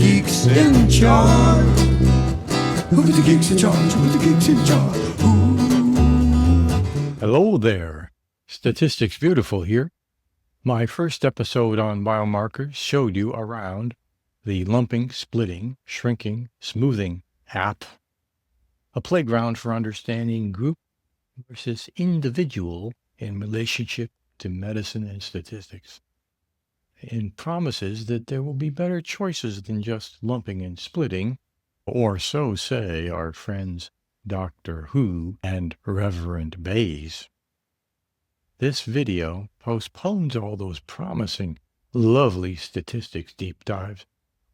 geeks in charge? Who are the geeks in charge? Who are the geeks in charge? Hello there. Statistics Beautiful here. My first episode on biomarkers showed you around the lumping, splitting, shrinking, smoothing app, a playground for understanding group versus individual in relationship to medicine and statistics, and promises that there will be better choices than just lumping and splitting, or so say our friends Dr. Who and Reverend Bayes. This video postpones all those promising, lovely statistics deep dives,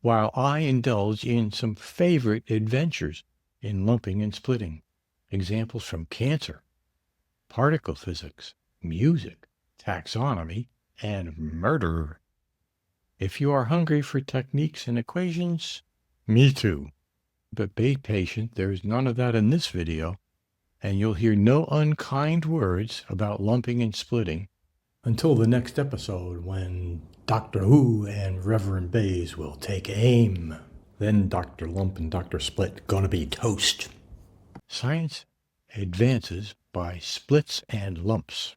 while I indulge in some favorite adventures in lumping and splitting, examples from cancer, particle physics, music, taxonomy, and murder. If you are hungry for techniques and equations, me too. But be patient, there's none of that in this video, and you'll hear no unkind words about lumping and splitting until the next episode when Dr. Who and Reverend Bayes will take aim. Then Dr. Lump and Dr. Split gonna be toast. Science advances by splits and lumps.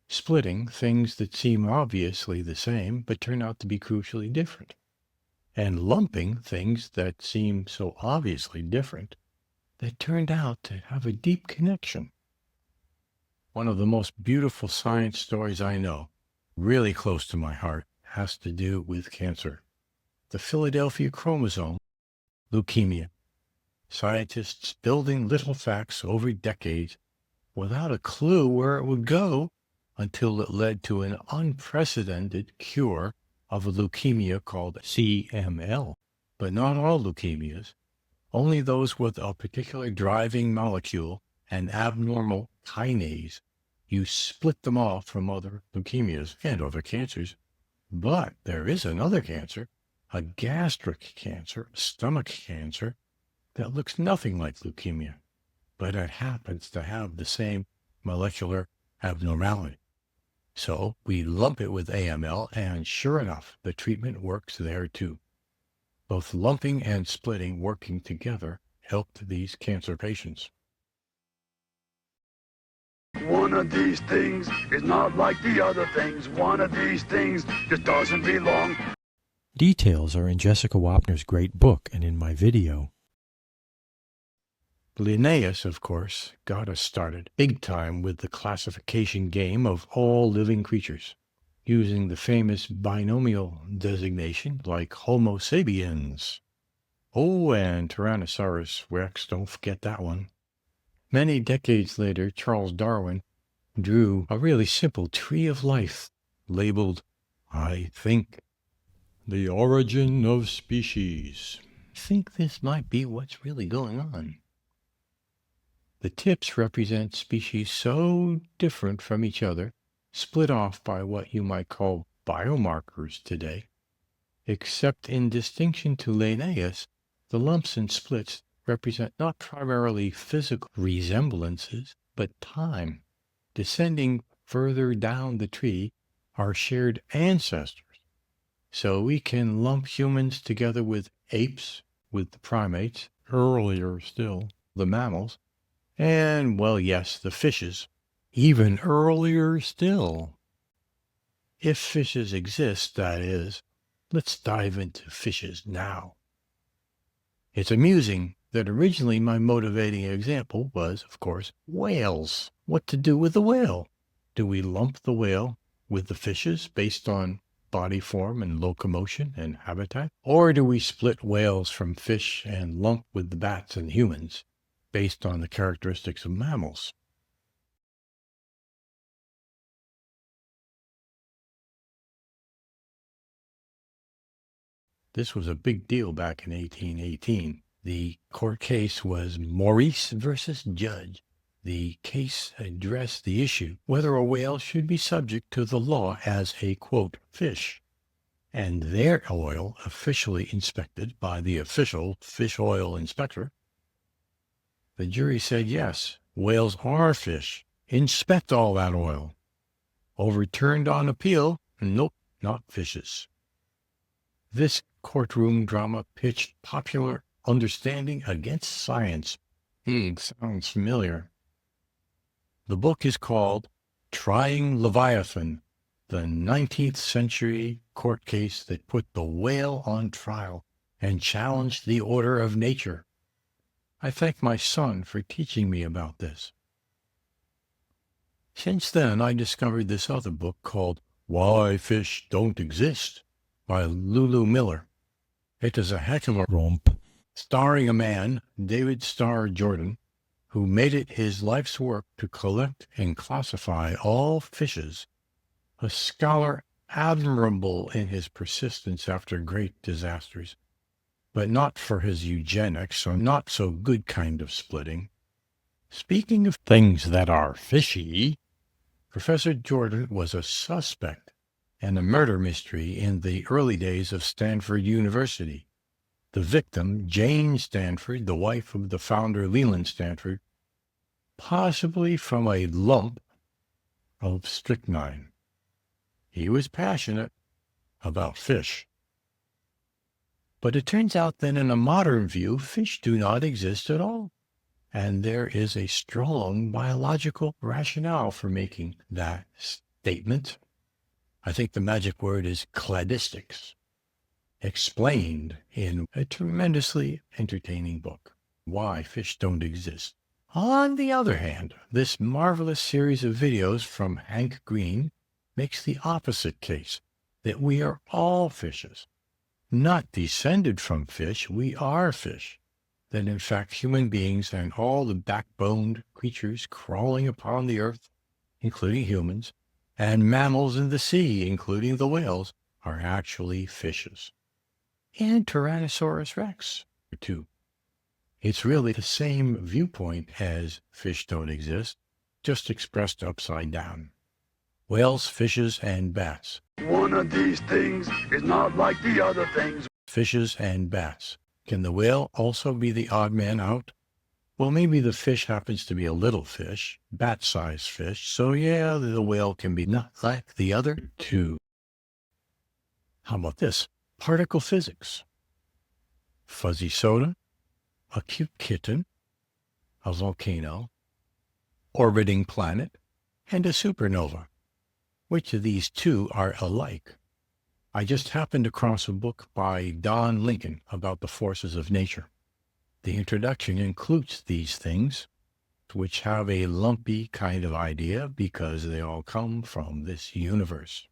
Splitting things that seem obviously the same but turn out to be crucially different. And lumping things that seem so obviously different that turned out to have a deep connection. One of the most beautiful science stories I know, really close to my heart, has to do with cancer. The Philadelphia Chromosome, leukemia. Scientists building little facts over decades without a clue where it would go until it led to an unprecedented cure of a leukemia called CML. But not all leukemias, only those with a particular driving molecule, an abnormal kinase. You split them off from other leukemias and other cancers. But there is another cancer, a gastric cancer, a stomach cancer, that looks nothing like leukemia, but it happens to have the same molecular abnormality. So we lump it with AML, and sure enough, the treatment works there too. Both lumping and splitting working together helped these cancer patients. One of these things is not like the other things. One of these things just doesn't belong. Details are in Jessica Wapner's great book and in my video. Linnaeus, of course, got us started big time with the classification game of all living creatures, using the famous binomial designation like Homo sapiens. Oh, and Tyrannosaurus rex, don't forget that one. Many decades later, Charles Darwin drew a really simple tree of life labeled, I think, the origin of species. I think this might be what's really going on. The tips represent species so different from each other, split off by what you might call biomarkers today, except in distinction to Linnaeus, the lumps and splits represent not primarily physical resemblances, but time. Descending further down the tree are shared ancestors. So we can lump humans together with apes, with the primates, earlier still, the mammals, and, well, yes, the fishes, even earlier still. If fishes exist, that is. Let's dive into fishes now. It's amusing that originally my motivating example was, of course, whales. What to do with the whale? Do we lump the whale with the fishes based on body form and locomotion and habitat? Or do we split whales from fish and lump with the bats and humans based on the characteristics of mammals? This was a big deal back in 1818. The court case was Maurice versus Judge. The case addressed the issue whether a whale should be subject to the law as a, quote, fish, and their oil officially inspected by the official fish oil inspector. The jury said yes, whales are fish. Inspect all that oil. Overturned on appeal, nope, not fishes. This courtroom drama pitched popular understanding against science. Sounds familiar. The book is called Trying Leviathan, the 19th century court case that put the whale on trial and challenged the order of nature. I thank my son for teaching me about this. Since then, I discovered this other book called Why Fish Don't Exist by Lulu Miller. It is a heck of a romp, starring a man, David Starr Jordan, who made it his life's work to collect and classify all fishes, a scholar admirable in his persistence after great disasters, but not for his eugenics or not so good kind of splitting. Speaking of things that are fishy, Professor Jordan was a suspect in a murder mystery in the early days of Stanford University. The victim, Jane Stanford, the wife of the founder Leland Stanford, possibly from a lump of strychnine. He was passionate about fish. But it turns out that in a modern view, fish do not exist at all. And there is a strong biological rationale for making that statement. I think the magic word is cladistics, explained in a tremendously entertaining book, Why Fish Don't Exist. On the other hand, this marvelous series of videos from Hank Green makes the opposite case, that we are all fishes. Not descended from fish, we are fish. That in fact human beings and all the backboned creatures crawling upon the earth, including humans, and mammals in the sea, including the whales, are actually fishes. And Tyrannosaurus rex, too. It's really the same viewpoint as fish don't exist, just expressed upside down. Whales, fishes, and bats. One of these things is not like the other things. Fishes and bats. Can the whale also be the odd man out? Well, maybe the fish happens to be a little fish, bat-sized fish, so yeah, the whale can be not like the other two. How about this? Particle physics. Fuzzy soda, a cute kitten, a volcano, orbiting planet, and a supernova. Which of these two are alike? I just happened across a book by Don Lincoln about the forces of nature. The introduction includes these things, which have a lumpy kind of idea because they all come from this universe.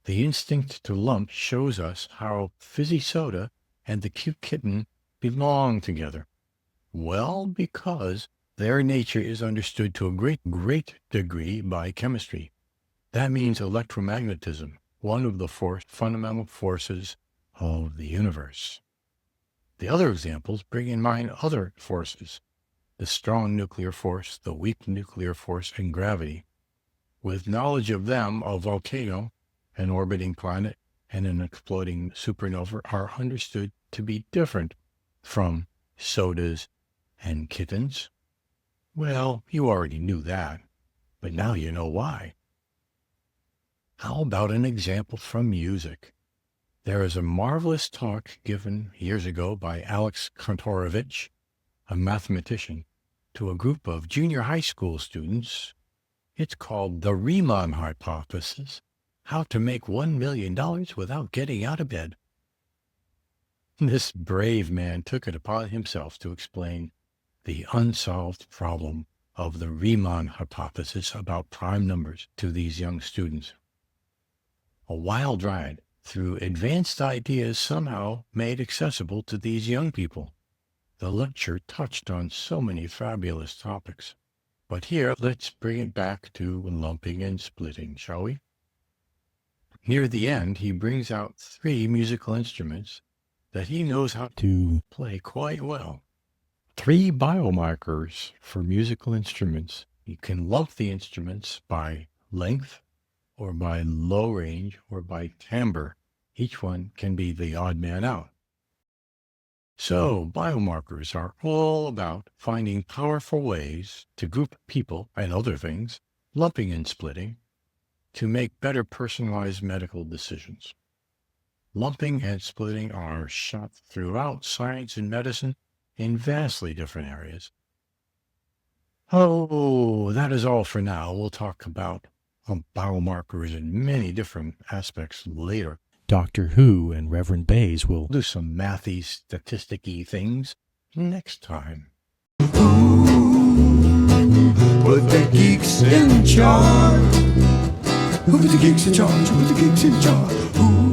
The instinct to lump shows us how fizzy soda and the cute kitten belong together. Well, because their nature is understood to a great degree by chemistry. That means electromagnetism, one of the fundamental forces of the universe. The other examples bring in mind other forces, the strong nuclear force, the weak nuclear force, and gravity. With knowledge of them, a volcano, an orbiting planet, and an exploding supernova are understood to be different from sodas and kittens. Well, you already knew that, but now you know why. How about an example from music? There is a marvelous talk given years ago by Alex Kantorovich, a mathematician, to a group of junior high school students. It's called The Riemann Hypothesis, How to Make $1 Million Without Getting Out of Bed. This brave man took it upon himself to explain the unsolved problem of the Riemann hypothesis about prime numbers to these young students. A wild ride through advanced ideas somehow made accessible to these young people. The lecture touched on so many fabulous topics. But here, let's bring it back to lumping and splitting, shall we? Near the end, he brings out 3 musical instruments that he knows how to play quite well. 3 biomarkers for musical instruments. You can lump the instruments by length, or by low range, or by timbre. Each one can be the odd man out. So, biomarkers are all about finding powerful ways to group people and other things, lumping and splitting, to make better personalized medical decisions. Lumping and splitting are shot throughout science and medicine in vastly different areas. Oh, that is all for now. We'll talk about biomarkers in many different aspects later. Dr. Who and Reverend Bays will do some mathy, statistic-y things next time. Put the geeks in charge. Who put the geeks in charge? Who put the geeks in charge? Who